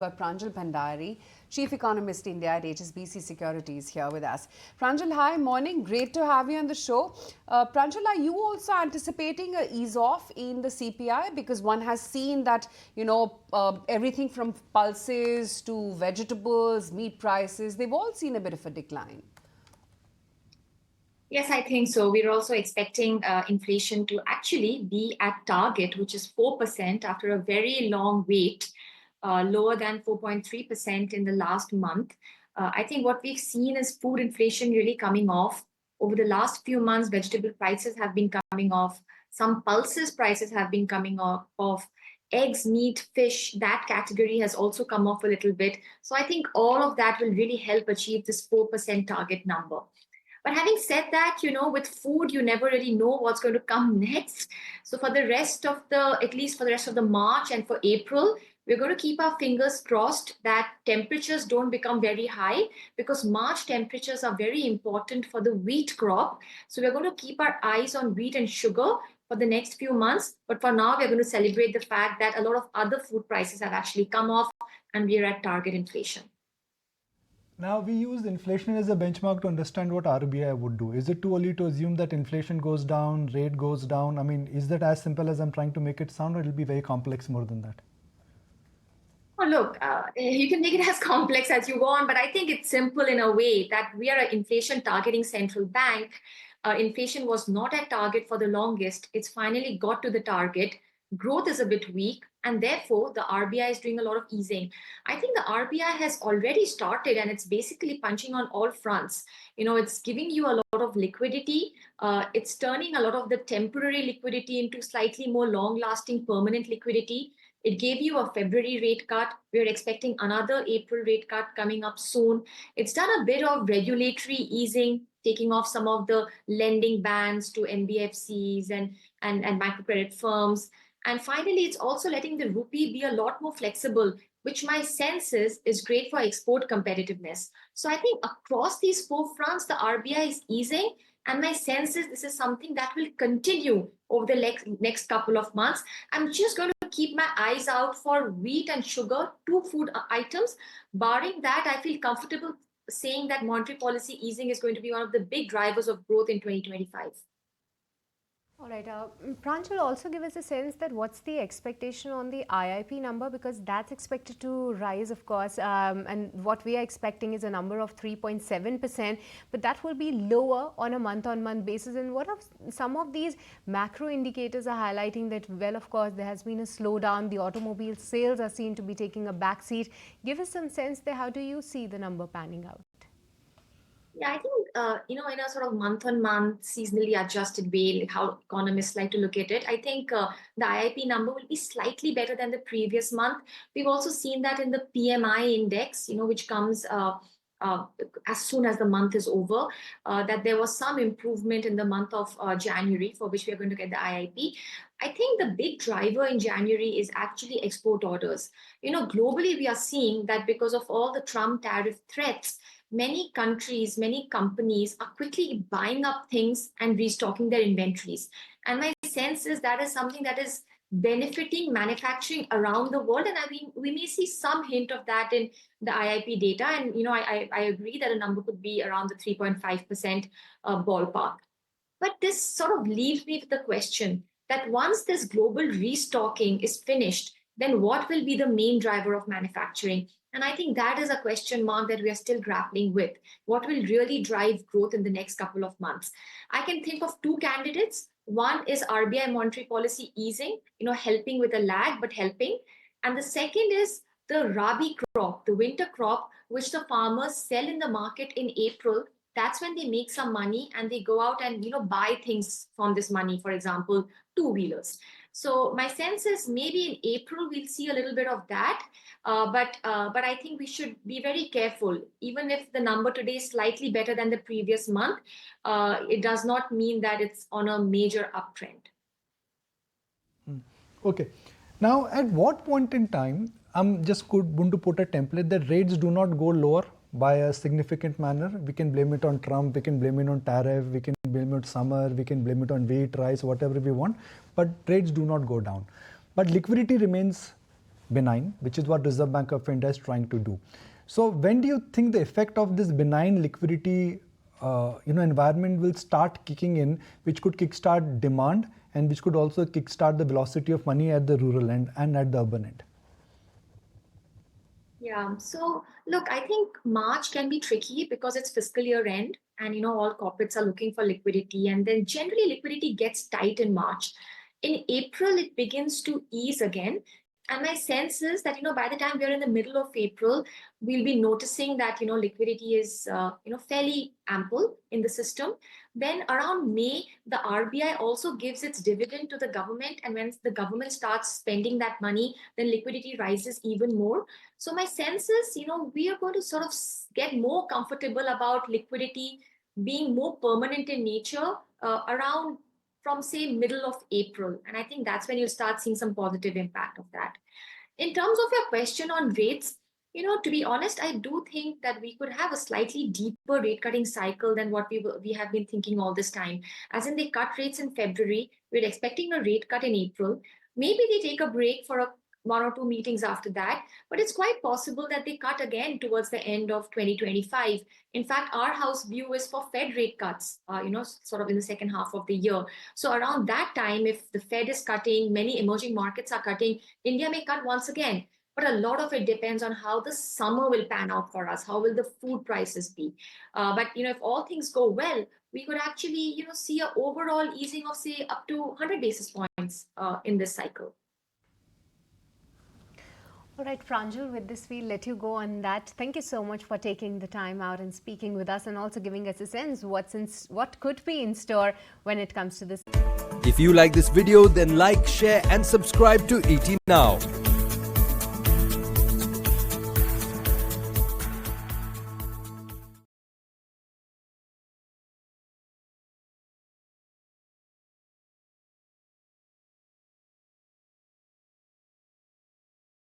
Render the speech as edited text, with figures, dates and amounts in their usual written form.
got Pranjul Bhandari, Chief Economist India at HSBC Securities here with us. Pranjul, hi, morning. Great to have you on the show. Pranjul, are you also anticipating a ease off in the CPI? Because one has seen that, everything from pulses to vegetables, meat prices, they've all seen a bit of a decline. Yes, I think so. We're also expecting inflation to actually be at target, which is 4% after a very long wait, lower than 4.3% in the last month. I think what we've seen is food inflation really coming off. Over the last few months, vegetable prices have been coming off. Some pulses prices have been coming off. Eggs, meat, fish, that category has also come off a little bit. So I think all of that will really help achieve this 4% target number. But having said that, with food, you never really know what's going to come next. So for the rest of at least for the rest of the March and for April, we're going to keep our fingers crossed that temperatures don't become very high, because March temperatures are very important for the wheat crop. So we're going to keep our eyes on wheat and sugar for the next few months. But for now, we're going to celebrate the fact that a lot of other food prices have actually come off and we're at target inflation. Now, we use inflation as a benchmark to understand what RBI would do. Is it too early to assume that inflation goes down, rate goes down? I mean, is that as simple as I'm trying to make it sound, or it'll be very complex more than that? Oh, look, you can make it as complex as you want, but I think it's simple in a way that we are an inflation targeting central bank. Inflation was not at target for the longest. It's finally got to the target. Growth is a bit weak, and therefore the RBI is doing a lot of easing. I think the RBI has already started, and it's basically punching on all fronts. It's giving you a lot of liquidity. It's turning a lot of the temporary liquidity into slightly more long-lasting permanent liquidity. It gave you a February rate cut. We're expecting another April rate cut coming up soon. It's done a bit of regulatory easing, taking off some of the lending bans to NBFCs and microcredit firms. And finally, it's also letting the rupee be a lot more flexible, which my sense is great for export competitiveness. So I think across these four fronts, the RBI is easing. And my sense is this is something that will continue over the next couple of months. I'm just going to keep my eyes out for wheat and sugar, two food items. Barring that, I feel comfortable saying that monetary policy easing is going to be one of the big drivers of growth in 2025. All right. Pranjul, also give us a sense that what's the expectation on the IIP number, because that's expected to rise, of course, and what we are expecting is a number of 3.7%, but that will be lower on a month-on-month basis. And what of some of these macro indicators are highlighting that, well, of course, there has been a slowdown. The automobile sales are seen to be taking a backseat. Give us some sense there. How do you see the number panning out? Yeah, I think, in a sort of month-on-month, seasonally adjusted way, like how economists like to look at it, I think the IIP number will be slightly better than the previous month. We've also seen that in the PMI index, which comes as soon as the month is over, that there was some improvement in the month of January, for which we are going to get the IIP. I think the big driver in January is actually export orders. Globally, we are seeing that because of all the Trump tariff threats, many countries, many companies are quickly buying up things and restocking their inventories. And my sense is that is something that is benefiting manufacturing around the world. And I mean, we may see some hint of that in the IIP data. And, I agree that a number could be around the 3.5% ballpark. But this sort of leaves me with the question that once this global restocking is finished, then what will be the main driver of manufacturing? And I think that is a question mark that we are still grappling with. What will really drive growth in the next couple of months? I can think of two candidates. One is RBI monetary policy easing, helping with a lag, but helping. And the second is the Rabi crop, the winter crop, which the farmers sell in the market in April. That's when they make some money and they go out and, buy things from this money, for example, two-wheelers. So my sense is maybe in April we'll see a little bit of that, but I think we should be very careful. Even if the number today is slightly better than the previous month, it does not mean that it's on a major uptrend. Okay. Now, at what point in time, I'm just going to put a template that rates do not go lower by a significant manner? We can blame it on Trump, we can blame it on tariff, we can blame it on summer, we can blame it on wheat, rice, whatever we want, but rates do not go down. But liquidity remains benign, which is what Reserve Bank of India is trying to do. So when do you think the effect of this benign liquidity environment will start kicking in, which could kickstart demand and which could also kickstart the velocity of money at the rural end and at the urban end? Yeah, so look, I think March can be tricky because it's fiscal year end and all corporates are looking for liquidity, and then generally liquidity gets tight in March. In April, it begins to ease again. And my sense is that, by the time we're in the middle of April, we'll be noticing that, liquidity is, fairly ample in the system. Then around May, the RBI also gives its dividend to the government. And when the government starts spending that money, then liquidity rises even more. So my sense is, we are going to sort of get more comfortable about liquidity being more permanent in nature around from say middle of April. And I think that's when you'll start seeing some positive impact of that. In terms of your question on rates, to be honest, I do think that we could have a slightly deeper rate cutting cycle than what we have been thinking all this time. As in, they cut rates in February, we're expecting a rate cut in April. Maybe they take a break for one or two meetings after that, but it's quite possible that they cut again towards the end of 2025. In fact, our house view is for Fed rate cuts, sort of in the second half of the year. So around that time, if the Fed is cutting, many emerging markets are cutting, India may cut once again. But a lot of it depends on how the summer will pan out for us. How will the food prices be? But if all things go well, we could actually see an overall easing of say up to 100 basis points in this cycle. All right, Pranjul, with this, we'll let you go on that. Thank you so much for taking the time out and speaking with us and also giving us a sense what could be in store when it comes to this. If you like this video, then like, share and subscribe to ET Now.